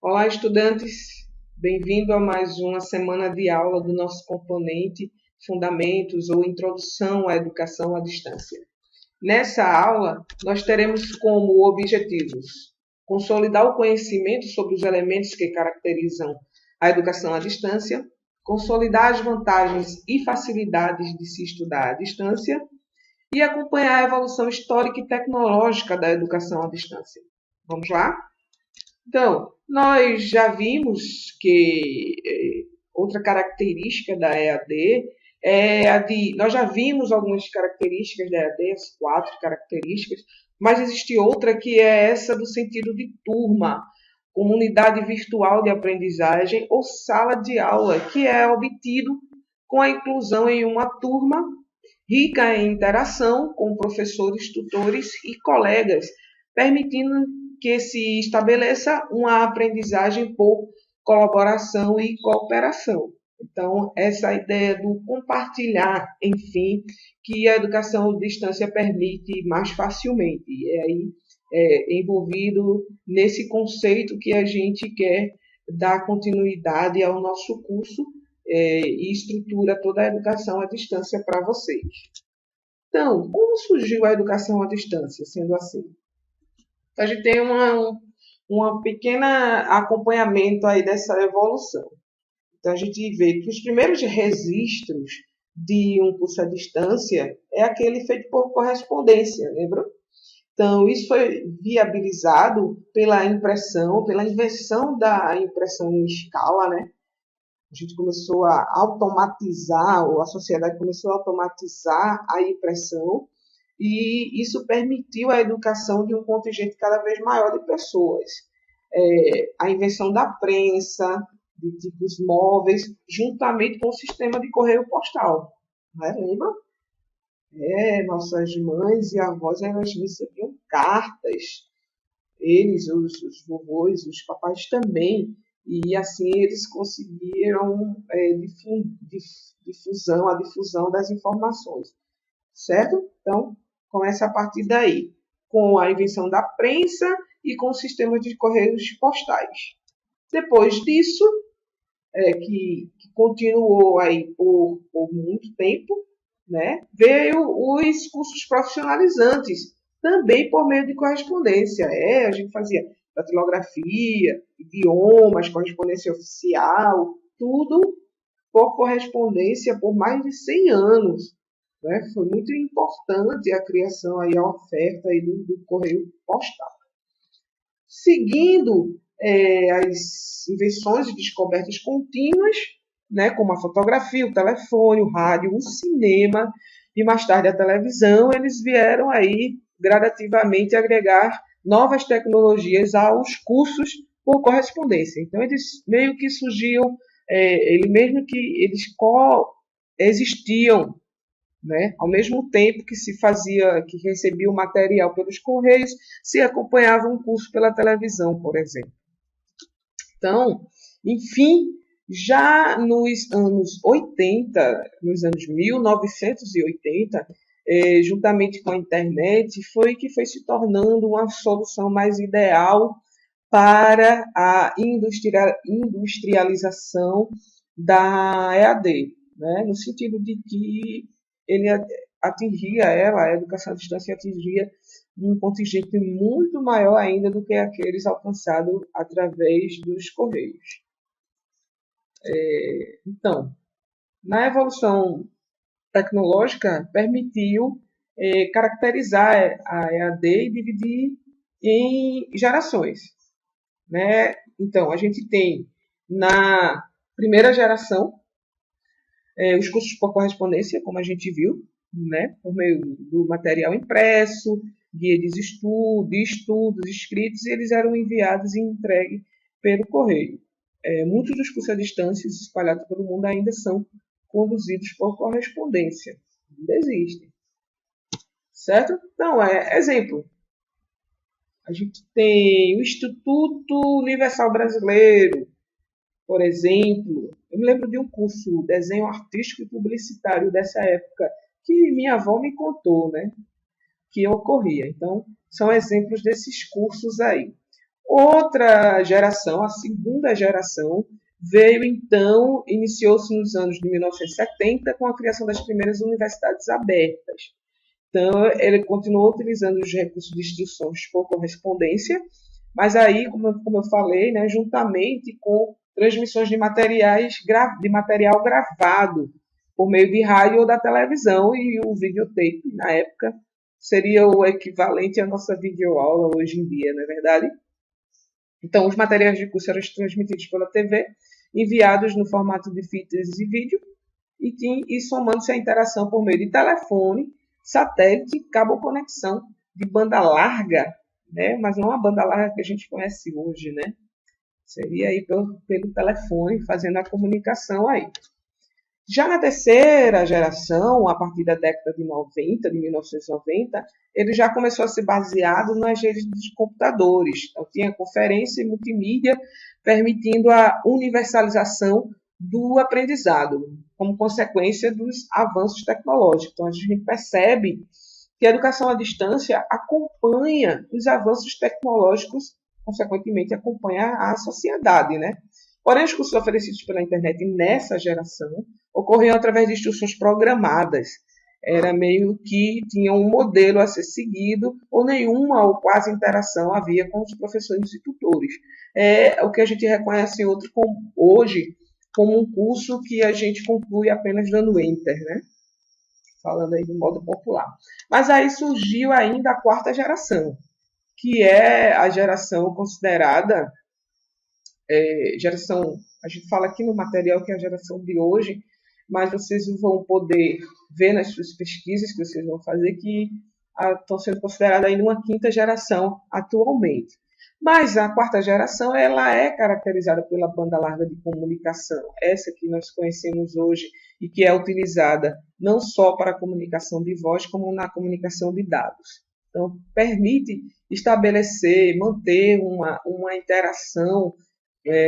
Olá, estudantes! Bem-vindo a mais uma semana de aula do nosso componente Fundamentos ou Introdução à Educação à Distância. Nessa aula, nós teremos como objetivos consolidar o conhecimento sobre os elementos que caracterizam a educação à distância, consolidar as vantagens e facilidades de se estudar à distância e acompanhar a evolução histórica e tecnológica da educação à distância. Vamos lá? Então, nós já vimos que outra característica da EAD é a de. Nós já vimos algumas características da EAD, as 4 características, mas existe outra que é essa do sentido de turma, comunidade virtual de aprendizagem ou sala de aula, que é obtido com a inclusão em uma turma rica em interação com professores, tutores e colegas, permitindo que se estabeleça uma aprendizagem por colaboração e cooperação. Então, essa ideia do compartilhar, enfim, que a educação à distância permite mais facilmente. E é aí envolvido nesse conceito que a gente quer dar continuidade ao nosso curso e estrutura toda a educação à distância para vocês. Então, como surgiu a educação à distância, sendo assim? A gente tem uma pequena acompanhamento aí dessa evolução. Então, a gente vê que os primeiros registros de um curso à distância é aquele feito por correspondência, lembra? Então, isso foi viabilizado pela impressão, pela invenção da impressão em escala, né? A gente começou a automatizar, ou a sociedade começou a automatizar a impressão, e isso permitiu a educação de um contingente cada vez maior de pessoas. A invenção da prensa, de tipos móveis, juntamente com o sistema de correio postal. Né? Lembra? Nossas mães e avós, elas recebiam cartas, eles, os vovôs, os papais também, e assim eles conseguiram a difusão das informações, certo? Então, começa a partir daí, com a invenção da prensa e com o sistema de correios postais. Depois disso, que continuou aí por muito tempo, né, veio os cursos profissionalizantes, também por meio de correspondência. A gente fazia datilografia, idiomas, correspondência oficial, tudo por correspondência por mais de 100 anos. Né? Foi muito importante a criação, aí, a oferta aí do correio postal. Seguindo as invenções e descobertas contínuas, né, como a fotografia, o telefone, o rádio, o cinema e mais tarde a televisão, eles vieram aí gradativamente agregar novas tecnologias aos cursos por correspondência. Então eles meio que surgiam, mesmo que eles coexistiam, né? Ao mesmo tempo que se fazia, que recebia o material pelos correios, se acompanhava um curso pela televisão, por exemplo. Então, enfim, já nos anos 80, nos anos 1980, juntamente com a internet, foi que foi se tornando uma solução mais ideal para a industrialização da EAD, né? No sentido de que ele atingia a educação à distância atingia um contingente muito maior ainda do que aqueles alcançados através dos correios. Então, na evolução tecnológica, permitiu caracterizar a EAD e dividir em gerações. Né? Então, a gente tem na primeira geração os cursos por correspondência, como a gente viu, né? Por meio do material impresso, guia de estudos escritos, e eles eram enviados e entregues pelo correio. Muitos dos cursos à distância espalhados pelo mundo ainda são conduzidos por correspondência. Ainda existem. Certo? Então, exemplo. A gente tem o Instituto Universal Brasileiro, por exemplo. Eu me lembro de um curso, desenho artístico e publicitário dessa época, que minha avó me contou, né? Que ocorria. Então, são exemplos desses cursos aí. Outra geração, a segunda geração, veio então, iniciou-se nos anos de 1970 com a criação das primeiras universidades abertas. Então, ele continuou utilizando os recursos de instruções por correspondência, mas aí, como eu falei, né, juntamente com transmissões de material gravado por meio de rádio ou da televisão, e o videotape, na época, seria o equivalente à nossa videoaula hoje em dia, não é verdade? Então, os materiais de curso eram transmitidos pela TV, enviados no formato de fitas e vídeo, e somando-se a interação por meio de telefone, satélite, cabo conexão de banda larga, né? Mas não a banda larga que a gente conhece hoje, né? Seria aí pelo telefone, fazendo a comunicação aí. Já na terceira geração, a partir da década de 90, de 1990, ele já começou a ser baseado nas redes de computadores. Então, tinha conferência e multimídia, permitindo a universalização do aprendizado, como consequência dos avanços tecnológicos. Então, a gente percebe que a educação à distância acompanha os avanços tecnológicos, consequentemente acompanha a sociedade, né? Porém, os cursos oferecidos pela internet nessa geração ocorriam através de instruções programadas. Era meio que tinha um modelo a ser seguido, ou nenhuma ou quase interação havia com os professores e tutores. É o que a gente reconhece hoje como um curso que a gente conclui apenas dando enter, né? Falando aí do modo popular. Mas aí surgiu ainda a quarta geração, que é a geração considerada geração, a gente fala aqui no material que é a geração de hoje, mas vocês vão poder ver nas suas pesquisas que vocês vão fazer que estão sendo consideradas ainda uma quinta geração atualmente. Mas a quarta geração ela é caracterizada pela banda larga de comunicação, essa que nós conhecemos hoje e que é utilizada não só para a comunicação de voz, como na comunicação de dados. Então, permite estabelecer, manter uma interação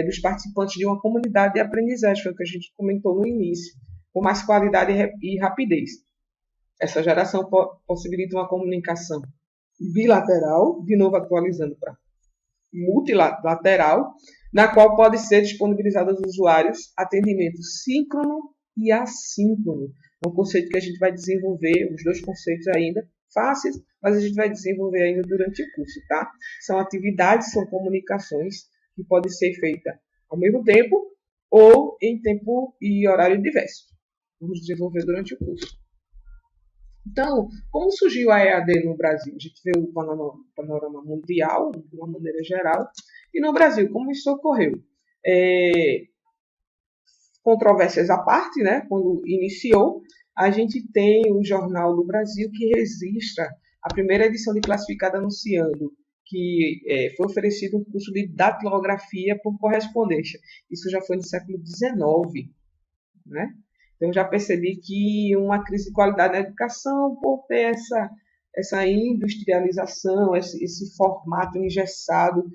dos participantes de uma comunidade de aprendizagem, foi o que a gente comentou no início, com mais qualidade e rapidez. Essa geração possibilita uma comunicação bilateral, de novo atualizando para multilateral, na qual pode ser disponibilizado aos usuários atendimento síncrono e assíncrono. É um conceito que a gente vai desenvolver, os dois conceitos ainda, fáceis, mas a gente vai desenvolver ainda durante o curso, tá? São atividades, são comunicações que podem ser feitas ao mesmo tempo ou em tempo e horário diverso. Vamos desenvolver durante o curso. Então, como surgiu a EAD no Brasil? A gente vê o panorama mundial, de uma maneira geral, e no Brasil, como isso ocorreu? Controvérsias à parte, né? Quando iniciou, a gente tem o Jornal do Brasil que registra a primeira edição de classificado anunciando que foi oferecido um curso de datilografia por correspondência. Isso já foi no século XIX, né? Então, já percebi que uma crise de qualidade na educação, por ter essa industrialização, esse formato engessado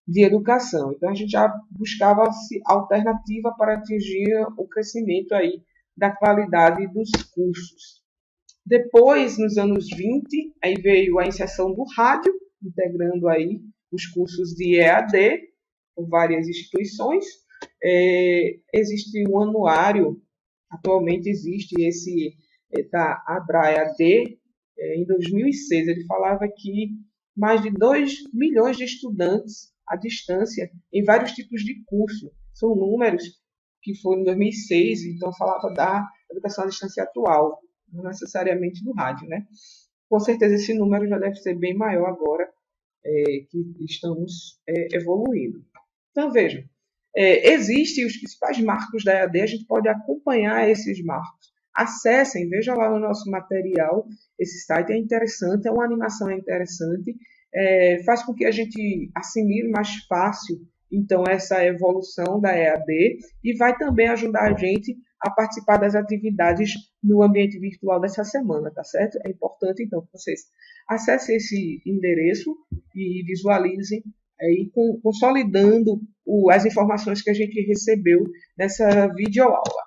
de educação. Então, a gente já buscava alternativa para atingir o crescimento aí da qualidade dos cursos. Depois, nos anos 20, aí veio a inserção do rádio, integrando aí os cursos de EAD por várias instituições. Existe um anuário, atualmente existe esse da ABRA-EAD, em 2006, ele falava que mais de 2 milhões de estudantes à distância em vários tipos de curso. São números que foram em 2006, então falava da educação à distância atual, não necessariamente do rádio, né? Com certeza esse número já deve ser bem maior agora que estamos evoluindo. Então, vejam, existem os principais marcos da EAD, a gente pode acompanhar esses marcos. Acessem, vejam lá no nosso material, esse site é interessante, é uma animação interessante, faz com que a gente assimile mais fácil, então, essa evolução da EAD e vai também ajudar a gente a participar das atividades no ambiente virtual dessa semana, tá certo? É importante, então, que vocês acessem esse endereço e visualizem aí, consolidando as informações que a gente recebeu nessa videoaula,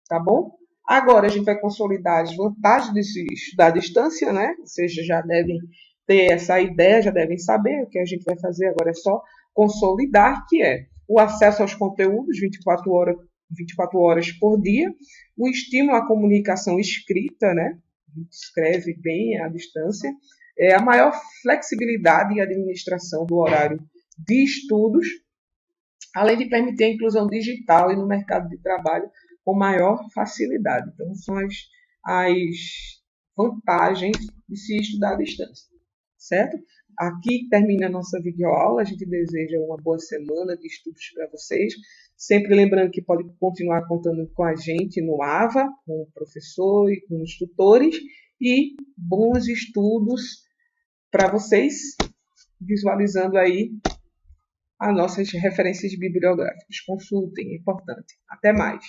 tá bom? Agora a gente vai consolidar as vantagens de se estudar à distância, né? Vocês já devem ter essa ideia, já devem saber. O que a gente vai fazer agora é só consolidar, que é o acesso aos conteúdos 24 horas por dia, o estímulo à comunicação escrita, né? A gente escreve bem à distância, a maior flexibilidade e administração do horário de estudos, além de permitir a inclusão digital e no mercado de trabalho com maior facilidade. Então, são as vantagens de se estudar à distância, certo? Aqui termina a nossa videoaula. A gente deseja uma boa semana de estudos para vocês. Sempre lembrando que pode continuar contando com a gente no AVA, com o professor e com os tutores. E bons estudos para vocês, visualizando aí as nossas referências bibliográficas. Consultem, é importante. Até mais.